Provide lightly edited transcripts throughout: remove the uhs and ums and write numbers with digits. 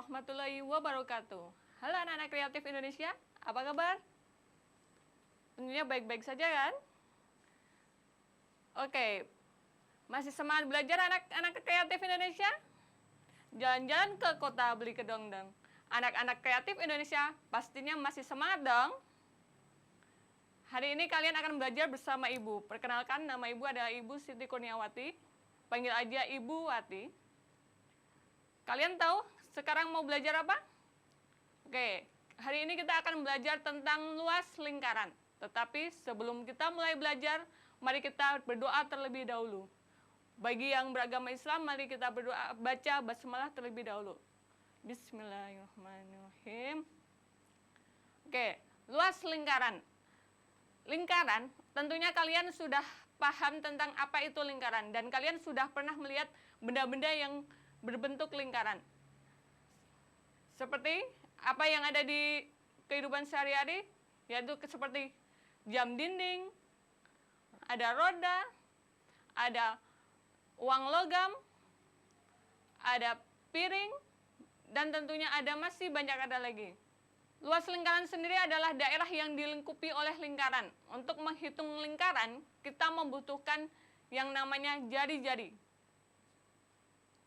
warahmatullahi wabarakatuh. Halo anak-anak kreatif Indonesia, apa kabar? Tentunya baik-baik saja kan? Oke, masih semangat belajar anak-anak kreatif Indonesia? Jalan-jalan ke kota beli kedong-dong. Anak-anak kreatif Indonesia pastinya masih semangat dong. Hari ini kalian akan belajar bersama Ibu. Perkenalkan, nama Ibu adalah Ibu Siti Kurniawati. Panggil aja Ibu Wati. Kalian tahu sekarang mau belajar apa? Oke, hari ini kita akan belajar tentang luas lingkaran. Tetapi sebelum kita mulai belajar, mari kita berdoa terlebih dahulu. Bagi yang beragama Islam, mari kita berdoa, baca basmalah terlebih dahulu. Bismillahirrahmanirrahim. Oke, luas lingkaran. Lingkaran, tentunya kalian sudah paham tentang apa itu lingkaran. Dan kalian sudah pernah melihat benda-benda yang berbentuk lingkaran. Seperti apa yang ada di kehidupan sehari-hari, yaitu seperti jam dinding, ada roda, ada uang logam, ada piring, dan tentunya masih banyak ada lagi. Luas lingkaran sendiri adalah daerah yang dilingkupi oleh lingkaran. Untuk menghitung lingkaran, kita membutuhkan yang namanya jari-jari.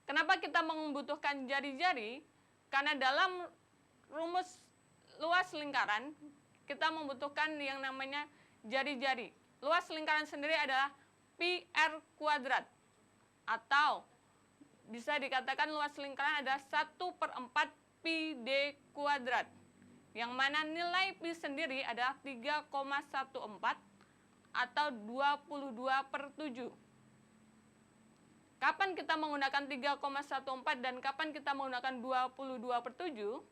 Kenapa kita membutuhkan jari-jari? Karena dalam rumus luas lingkaran, kita membutuhkan yang namanya jari-jari. Luas lingkaran sendiri adalah pi r kuadrat. Atau bisa dikatakan luas lingkaran adalah 1/4 pi d kuadrat. Yang mana nilai pi sendiri adalah 3,14 atau 22/7. Kapan kita menggunakan 3,14 dan kapan kita menggunakan 22/7?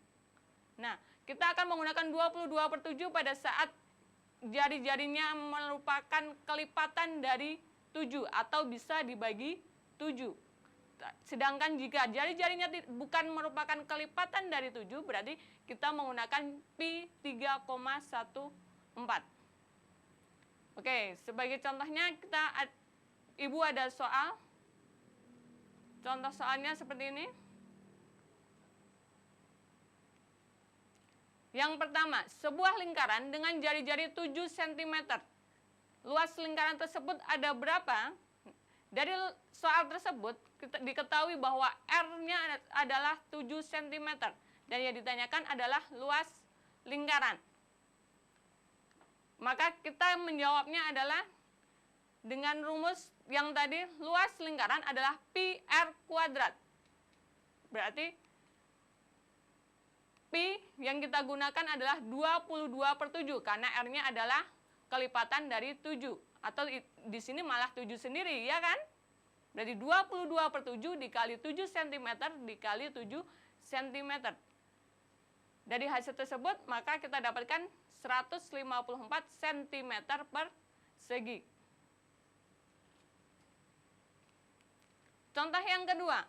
Nah, kita akan menggunakan 22/7 pada saat jari-jarinya merupakan kelipatan dari 7 atau bisa dibagi 7. Sedangkan jika jari-jarinya bukan merupakan kelipatan dari 7, berarti kita menggunakan pi 3,14. Oke, sebagai contohnya Ibu ada soal. Contoh soalnya seperti ini. Yang pertama, sebuah lingkaran dengan jari-jari 7 cm. Luas lingkaran tersebut ada berapa? Dari soal tersebut, diketahui bahwa R-nya adalah 7 cm. Dan yang ditanyakan adalah luas lingkaran. Maka kita menjawabnya adalah dengan rumus yang tadi, luas lingkaran adalah pi r kuadrat. Berarti pi yang kita gunakan adalah 22/7 karena R-nya adalah kelipatan dari 7. Atau di sini malah 7 sendiri, ya kan? Berarti 22/7 dikali 7 cm dikali 7 cm. Dari hasil tersebut, maka kita dapatkan 154 cm per segi. Contoh yang kedua.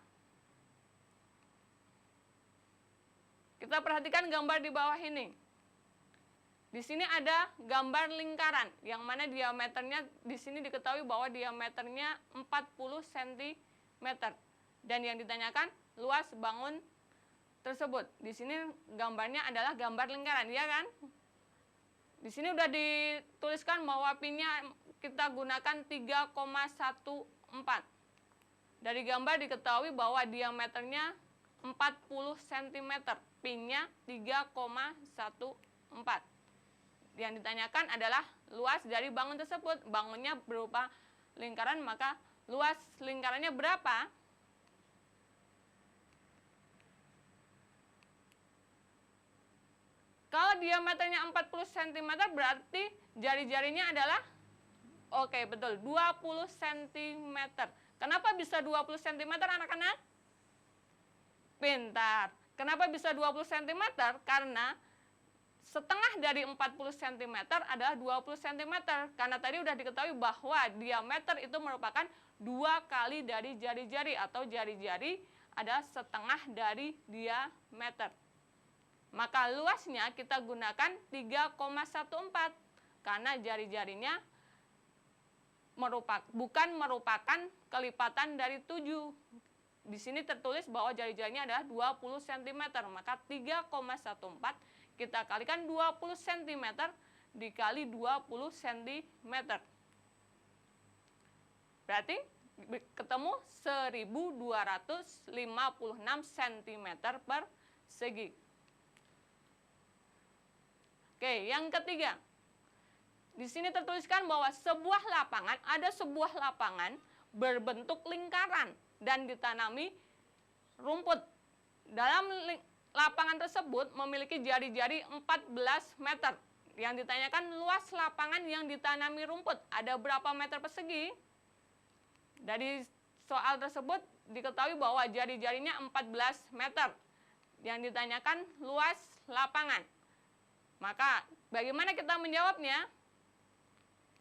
Kita perhatikan gambar di bawah ini. Di sini ada gambar lingkaran, yang mana diameternya di sini diketahui bahwa diameternya 40 cm. Dan yang ditanyakan luas bangun tersebut. Di sini gambarnya adalah gambar lingkaran, ya kan? Di sini udah dituliskan bahwa pi-nya kita gunakan 3,14. Dari gambar diketahui bahwa diameternya 40 cm, pi-nya 3,14. Yang ditanyakan adalah luas dari bangun tersebut. Bangunnya berupa lingkaran, maka luas lingkarannya berapa? Kalau diameternya 40 cm berarti jari-jarinya adalah, oke betul, 20 cm. Kenapa bisa 20 cm anak-anak? Pintar. Kenapa bisa 20 cm? Karena setengah dari 40 cm adalah 20 cm. Karena tadi sudah diketahui bahwa diameter itu merupakan 2 kali dari jari-jari, atau jari-jari adalah setengah dari diameter. Maka luasnya kita gunakan 3,14 karena jari-jarinya bukan merupakan kelipatan dari 7. di sini tertulis bahwa jari-jarinya adalah 20 cm, maka 3,14 kita kalikan 20 cm dikali 20 cm. Berarti ketemu 1256 cm persegi. Oke, yang ketiga. Di sini tertuliskan bahwa ada sebuah lapangan berbentuk lingkaran dan ditanami rumput. Dalam lapangan tersebut memiliki jari-jari 14 meter. Yang ditanyakan luas lapangan yang ditanami rumput ada berapa meter persegi? Dari soal tersebut diketahui bahwa jari-jarinya 14 meter. Yang ditanyakan luas lapangan. Maka bagaimana kita menjawabnya?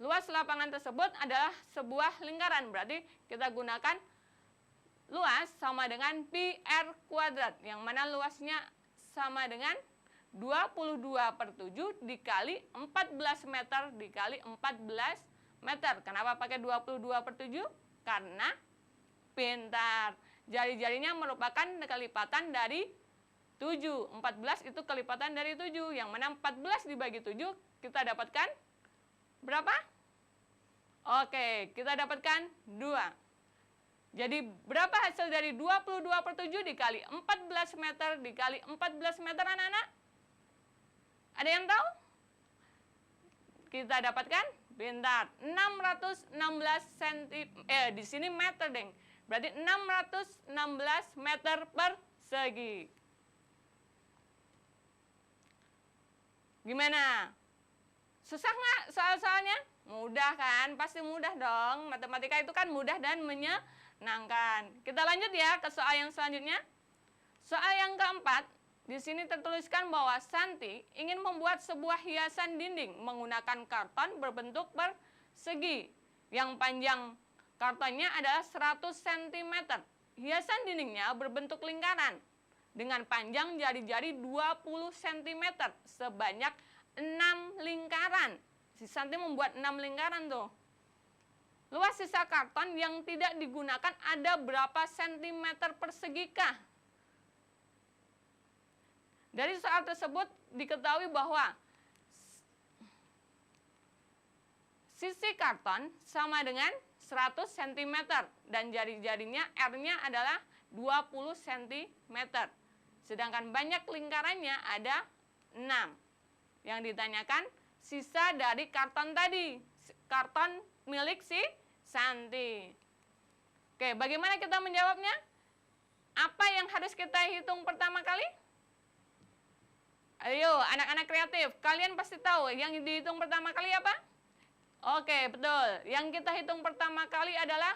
Luas lapangan tersebut adalah sebuah lingkaran, berarti kita gunakan luas sama dengan pi r kuadrat, yang mana luasnya sama dengan 22/7 dikali 14 meter dikali 14 meter. Kenapa pakai 22/7? Karena pintar. Jari-jarinya merupakan kelipatan dari 7. 14 itu kelipatan dari 7, yang mana 14 dibagi 7 kita dapatkan berapa? Oke, kita dapatkan 2. Jadi berapa hasil dari 22/7 dikali 14 meter dikali 14 meter, anak-anak? Ada yang tahu? Kita dapatkan pintar 616 cm. Di sini meter, deng. Berarti 616 meter persegi. Gimana? Susah nggak soal-soalnya? Mudah kan? Pasti mudah dong. Matematika itu kan mudah dan menyenangkan. Kita lanjut ya ke soal yang selanjutnya. Soal yang keempat, di sini tertuliskan bahwa Santi ingin membuat sebuah hiasan dinding menggunakan karton berbentuk persegi. Yang panjang kartonnya adalah 100 cm. Hiasan dindingnya berbentuk lingkaran dengan panjang jari-jari 20 cm sebanyak 6 lingkaran. Si Santi membuat 6 lingkaran tuh. Luas sisa karton yang tidak digunakan ada berapa sentimeter persegi kah? Dari soal tersebut diketahui bahwa sisi karton sama dengan 100 cm dan jari-jarinya R-nya adalah 20 cm. Sedangkan banyak lingkarannya ada 6. Yang ditanyakan sisa dari karton tadi, karton milik si Santi. Oke, bagaimana kita menjawabnya? Apa yang harus kita hitung pertama kali? Ayo, anak-anak kreatif, kalian pasti tahu yang dihitung pertama kali apa? Oke, betul. Yang kita hitung pertama kali adalah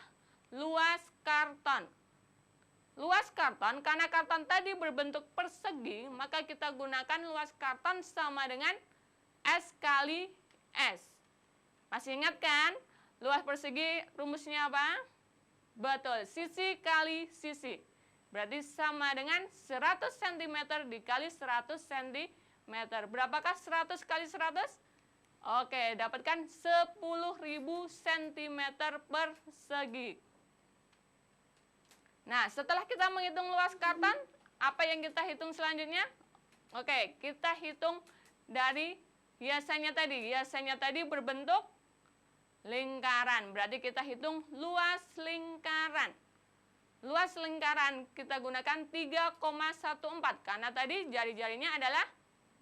luas karton. Luas karton, karena karton tadi berbentuk persegi, maka kita gunakan luas karton sama dengan S kali S. Masih ingat kan? Luas persegi rumusnya apa? Betul, sisi kali sisi. Berarti sama dengan 100 cm dikali 100 cm. Berapakah 100 kali 100? Oke, dapatkan 10.000 cm persegi. Nah, setelah kita menghitung luas karton, apa yang kita hitung selanjutnya? Oke, kita hitung dari hiasannya tadi. Hiasannya tadi berbentuk lingkaran. Berarti kita hitung luas lingkaran. Luas lingkaran kita gunakan 3,14 karena tadi jari-jarinya adalah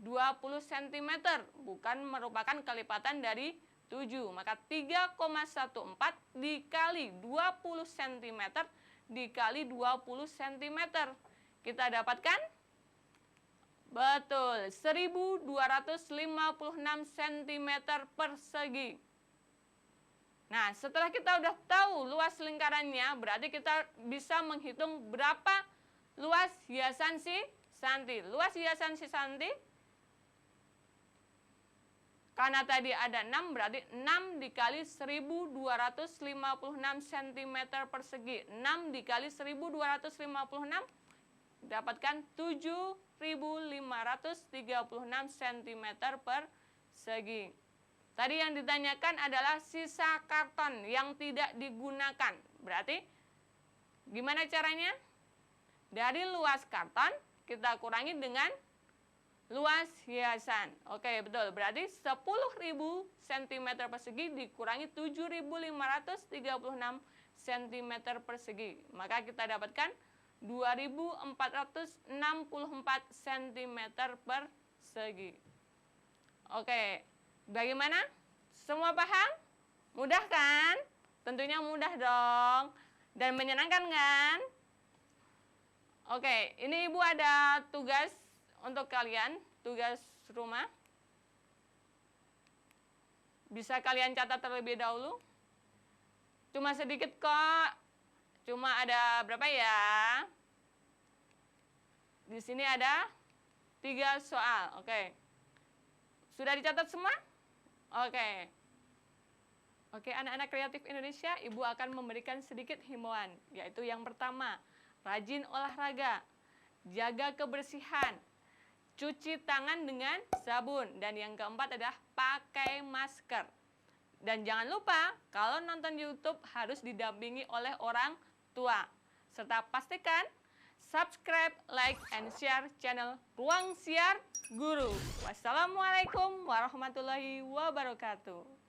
20 cm, bukan merupakan kelipatan dari 7. Maka 3,14 dikali 20 cm dikali 20 cm. Kita dapatkan betul 1256 cm persegi. Nah, setelah kita udah tahu luas lingkarannya, berarti kita bisa menghitung berapa luas hiasan si Santi. Luas hiasan si Santi, karena tadi ada 6, berarti 6 dikali 1256 cm persegi. 6 dikali 1256, dapatkan 7.536 cm persegi. Tadi yang ditanyakan adalah sisa karton yang tidak digunakan. Berarti gimana caranya? Dari luas karton, kita kurangi dengan luas hiasan. Oke, betul. Berarti 10.000 cm persegi dikurangi 7.536 cm persegi. Maka kita dapatkan 2.464 cm persegi. Oke, bagaimana? Semua paham? Mudah kan? Tentunya mudah dong. Dan menyenangkan kan? Oke, ini Ibu ada tugas untuk kalian, tugas rumah. Bisa kalian catat terlebih dahulu. Cuma sedikit kok. Cuma ada berapa ya? Di sini ada 3 soal. Oke. Sudah dicatat semua? Oke. Oke, anak-anak kreatif Indonesia, Ibu akan memberikan sedikit himbauan, yaitu yang pertama, rajin olahraga, jaga kebersihan, cuci tangan dengan sabun, dan yang keempat adalah pakai masker. Dan jangan lupa, kalau nonton YouTube harus didampingi oleh orang tua. Serta pastikan subscribe, like, and share channel Ruang Siar Guru. Wassalamualaikum warahmatullahi wabarakatuh.